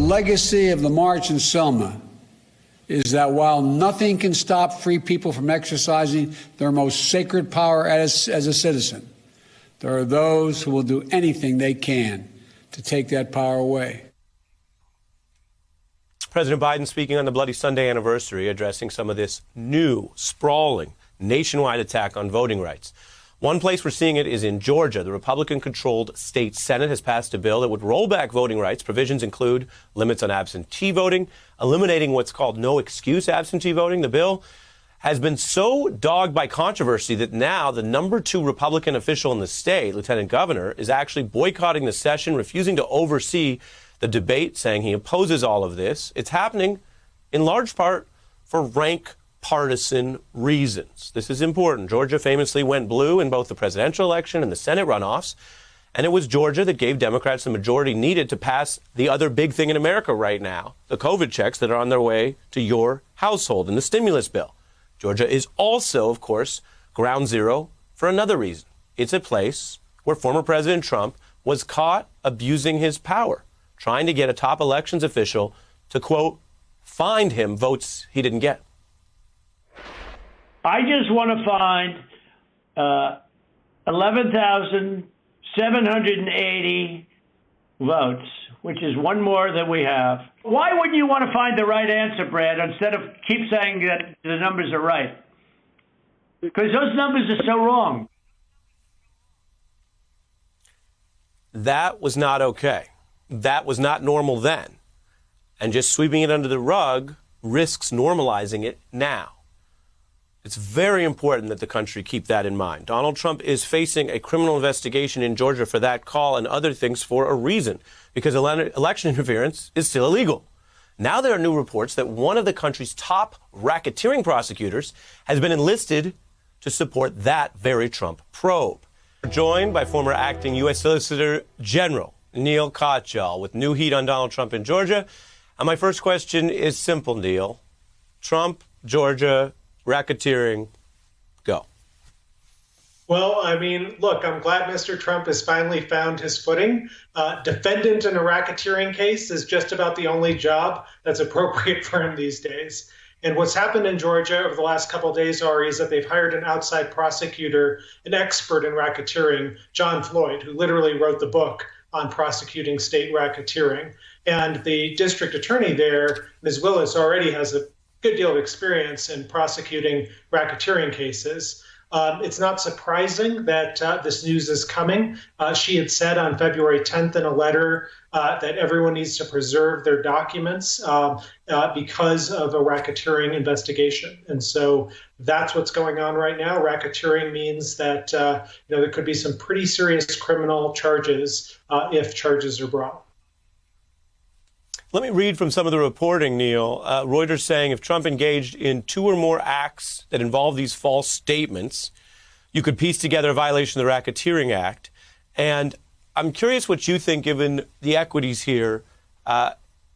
legacy of the March in Selma is that while nothing can stop free people from exercising their most sacred power as a citizen, there are those who will do anything they can to take that power away. President Biden speaking on the Bloody Sunday anniversary, addressing some of this new, sprawling, nationwide attack on voting rights. One place we're seeing it is in Georgia. The Republican-controlled state Senate has passed a bill that would roll back voting rights. Provisions include limits on absentee voting, eliminating what's called no-excuse absentee voting. The bill has been so dogged by controversy that now the number 2 Republican official in the state, Lieutenant Governor, is actually boycotting the session, refusing to oversee the debate, saying he opposes all of this. It's happening in large part for rank partisan reasons. This is important. Georgia famously went blue in both the presidential election and the Senate runoffs. And it was Georgia that gave Democrats the majority needed to pass the other big thing in America right now, the COVID checks that are on their way to your household and the stimulus bill. Georgia is also, of course, ground zero for another reason. It's a place where former President Trump was caught abusing his power, trying to get a top elections official to, quote, find him votes he didn't get. I just want to find 11,780 votes, which is one more than we have. Why wouldn't you want to find the right answer, Brad, instead of keep saying that the numbers are right? Because those numbers are so wrong. That was not okay. That was not normal then. And just sweeping it under the rug risks normalizing it now. It's very important that the country keep that in mind. Donald Trump is facing a criminal investigation in Georgia for that call and other things for a reason, because election interference is still illegal. Now there are new reports that one of the country's top racketeering prosecutors has been enlisted to support that very Trump probe. We're joined by former acting U.S. Solicitor General Neil Katyal with new heat on Donald Trump in Georgia. And my first question is simple, Neil. Trump, Georgia, racketeering, go. Well, I mean, look, I'm glad Mr. Trump has finally found his footing. Defendant in a racketeering case is just about the only job that's appropriate for him these days. And what's happened in Georgia over the last couple of days, Ari, is that they've hired an outside prosecutor, an expert in racketeering, John Floyd, who literally wrote the book on prosecuting state racketeering. And the district attorney there, Ms. Willis, already has a good deal of experience in prosecuting racketeering cases. It's not surprising that this news is coming. She had said on February 10th in a letter that everyone needs to preserve their documents because of a racketeering investigation. And so that's what's going on right now. Racketeering means that there could be some pretty serious criminal charges if charges are brought. Let me read from some of the reporting, Neil. Reuters saying if Trump engaged in 2 or more acts that involve these false statements, you could piece together a violation of the Racketeering Act. And I'm curious what you think, given the equities here.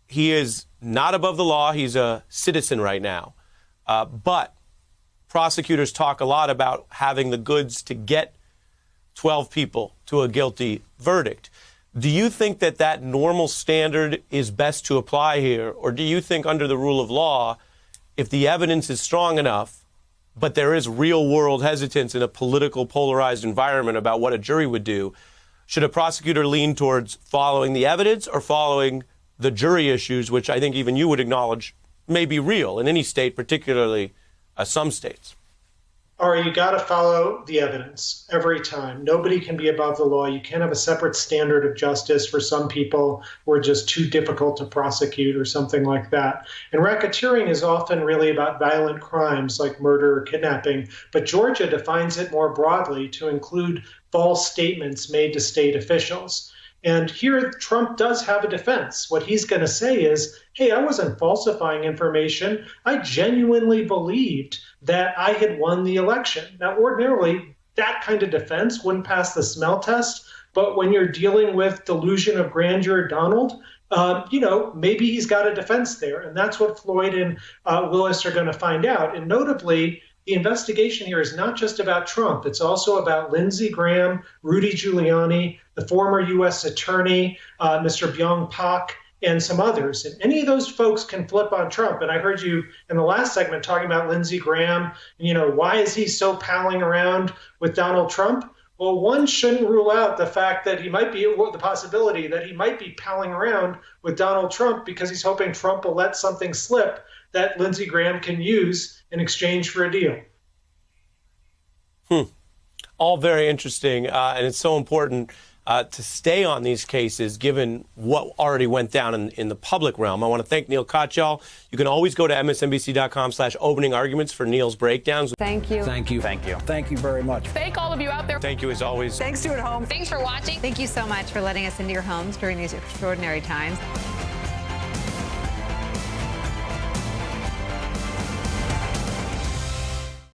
He is not above the law. He's a citizen right now. But prosecutors talk a lot about having the goods to get 12 people to a guilty verdict. Do you think that that normal standard is best to apply here? Or do you think under the rule of law, if the evidence is strong enough, but there is real world hesitance in a political polarized environment about what a jury would do, should a prosecutor lean towards following the evidence or following the jury issues, which I think even you would acknowledge may be real in any state, particularly some states? Ari, you got to follow the evidence every time. Nobody can be above the law. You can't have a separate standard of justice for some people who are just too difficult to prosecute or something like that. And racketeering is often really about violent crimes like murder or kidnapping, but Georgia defines it more broadly to include false statements made to state officials. And here, Trump does have a defense. What he's going to say is, hey, I wasn't falsifying information. I genuinely believed that I had won the election. Now, ordinarily, that kind of defense wouldn't pass the smell test. But when you're dealing with delusion of grandeur, Donald, maybe he's got a defense there. And that's what Floyd and Willis are going to find out. And notably, the investigation here is not just about Trump. It's also about Lindsey Graham, Rudy Giuliani, the former U.S. attorney, Mr. Byung Pak, and some others. And any of those folks can flip on Trump. And I heard you in the last segment talking about Lindsey Graham. Why is he so palling around with Donald Trump? Well, one shouldn't rule out the fact that the possibility that he might be palling around with Donald Trump because he's hoping Trump will let something slip that Lindsey Graham can use in exchange for a deal. All very interesting, and it's so important to stay on these cases given what already went down in the public realm. I want to thank Neil Katyal. You can always go to msnbc.com/opening arguments for Neil's breakdowns. Thank you. Thank you. Thank you. Thank you very much. Thank all of you out there. Thank you as always. Thanks to you at home. Thanks for watching. Thank you so much for letting us into your homes during these extraordinary times.